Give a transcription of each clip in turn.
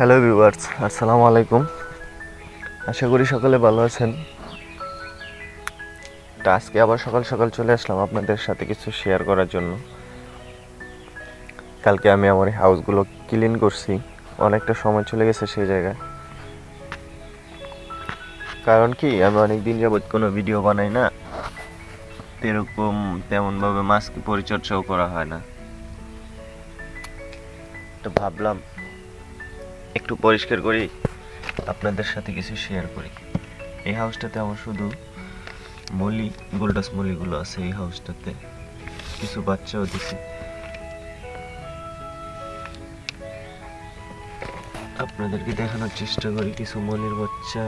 Hello viewers, আসসালামু আলাইকুম। আশা করি সকলে ভালো আছেন। তো আজকে আবার সকাল সকাল চলে আসলাম আপনাদের সাথে কিছু শেয়ার করার জন্য। কালকে আমি আমার হাউসগুলো ক্লিন করছি, অনেকটা সময় চলে গেছে সেই জায়গায়। কারণ কি, আমি অনেক দিন যাবত কোনো ভিডিও বানাই না, এরকম তেমনভাবে মাছকে পরিচর্যাও করা হয় না। তো ভাবলাম একটু পরিষ্কার করি, আপনাদের সাথে কিছু শেয়ার করি। এই হাউসটাতে আমার শুধু গোল্ডাস মলিগুলো আছে। এই হাউসটাতে কিছু বাচ্চাও দিছি। আপনাদেরকে দেখানোর চেষ্টা করি কিছু মলির বাচ্চা।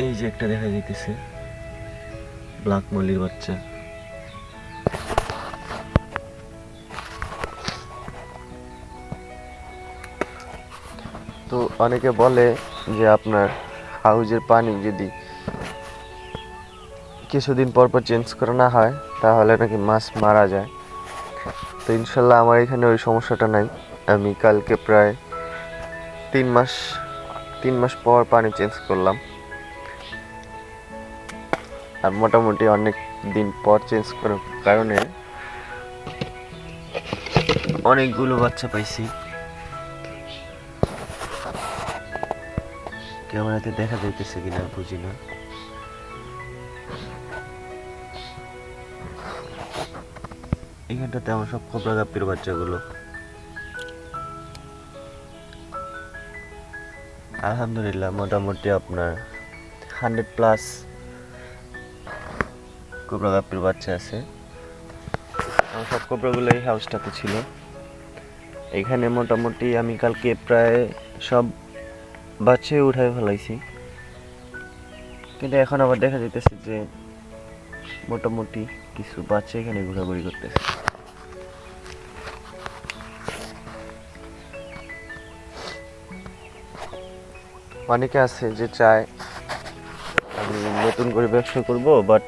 এই যে একটা দেখা যাইতেছে ব্ল্যাক মলির বাচ্চা। তো অনেকে বলে যে আপনার হাউজের পানি যদি কিছুদিন পর পর চেঞ্জ করা না হয় তাহলে নাকি মাছ মারা যায়। তো ইনশাল্লাহ আমার এখানে ওই সমস্যাটা নাই। আমি কালকে প্রায় 3 মাস পর পানি চেঞ্জ করলাম, আর মোটামুটি অনেক দিন পর চেঞ্জ করার কারণে অনেকগুলো বাচ্চা পাইছি। ক্যামেরাতে দেখা যাইতেছে কিনা বুঝি না। এখানটাতে আমার সব কোবরা গাপ্পির বাচ্চাগুলো। আলহামদুলিল্লাহ মোটামুটি আপনার 100+ কোবরা গাপ্পির বাচ্চা আছে। আমার সব কোবরাগুলো এই হাউসটাতে ছিল। এখানে মোটামুটি আমি কালকে প্রায় সব বাচ্চাই উঠাই ফেলাইছি, কিন্তু এখন আবার দেখা যাইতেছে যে মোটামুটি কিছু বাচ্চা এখানে ঘোরাঘুরি করতেছে। অনেকে আছে যে চায় আমি নতুন করে ব্যবসা করব, বাট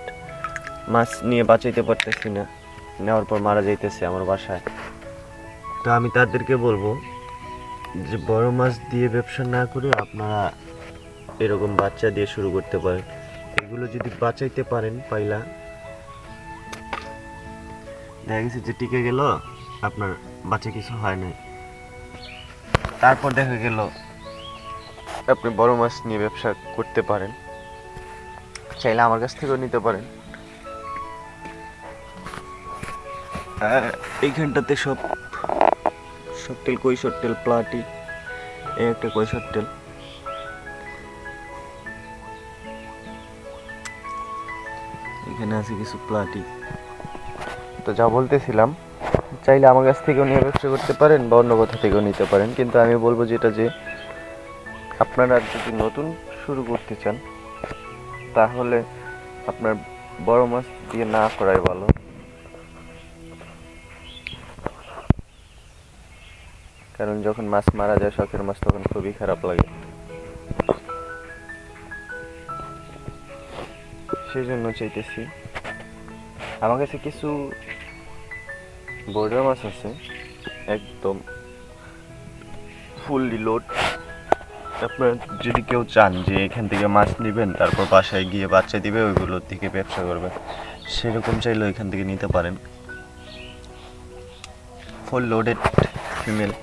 মাছ নিয়ে বাঁচাইতে পারতেছি না, নেওয়ার পর মারা যাইতেছে আমার বাসায়। তো আমি তাদেরকে বলবো যে বড় মাছ দিয়ে ব্যবসা না করে আপনারা এরকম বাচ্চা দিয়ে শুরু করতে পারেন। এগুলো যদি বাঁচাইতে পারেন পাইলা, দেখা গেছে যে টিকে গেল, আপনার বাচ্চা কিছু হয় না, তারপর দেখা গেল আপনি বড় মাছ নিয়ে ব্যবসা করতে পারেন। চাইলে আমার কাছ থেকেও নিতে পারেন। এইখানটাতে সব তেল, কৈশোর তেল, প্লাটি, এই একটা কৈশোর তেল। এখানে আছে কিছু প্লাটি। তো যা বলতেছিলাম, চাইলে আমার কাছ থেকেও নিয়ে ব্যবসা করতে পারেন বা অন্য কোথা থেকেও নিতে পারেন, কিন্তু আমি বলবো যেটা যে আপনারা যদি নতুন শুরু করতে চান তাহলে আপনার বড় মাছ দিয়ে না করাই ভালো। কারণ যখন মাছ মারা যায়, শখের মাছ, তখন খুবই খারাপ লাগে। সেই জন্য চাইতেছি, আমার কাছে কিছু বোর্ডার মাছ আছে একদম ফুললি লোড। আপনারা যদি কেউ চান যে এখান থেকে মাছ নেবেন তারপর বাসায় গিয়ে বাচ্চা দিবে, ওইগুলোর থেকে ব্যবসা করবে, সেরকম চাইলেও এখান থেকে নিতে পারেন। Full loaded female.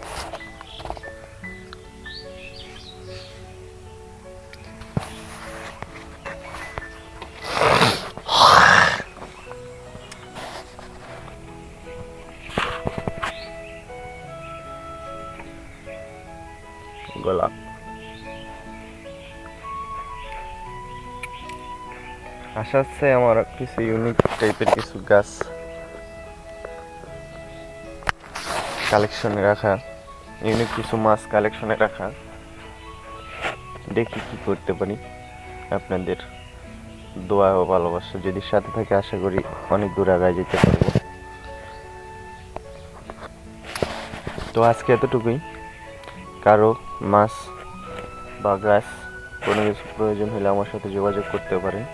গলা আশা আছে আমার কিছু ইউনিক টাইপের কিছু গাছ কালেকশনে রাখা, ইউনিক কিছু মাছ কালেকশনে রাখা। দেখি কি করতে পারি। আপনাদের দোয়া ও ভালোবাসা যদি সাথে থাকে, আশা করি অনেক দূর আগায় যেতে পারবো। তো আজকে এতটুকুই। কারো মাছ বা গাছ কোনো কিছু প্রয়োজন হলে আমার সাথে যোগাযোগ করতে পারেন,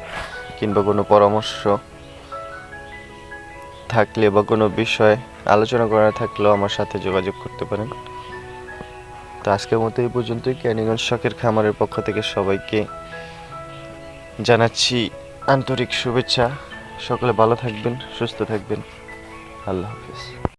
কিংবা কোনো পরামর্শ থাকলে বা কোনো বিষয় আলোচনা করার থাকলেও আমার সাথে যোগাযোগ করতে পারেন। তো আজকের মতো এই পর্যন্তই। ক্যানিগঞ্জ শখের খামারের পক্ষ থেকে সবাইকে জানাচ্ছি আন্তরিক শুভেচ্ছা। সকলে ভালো থাকবেন, সুস্থ থাকবেন। আল্লাহ হাফেজ।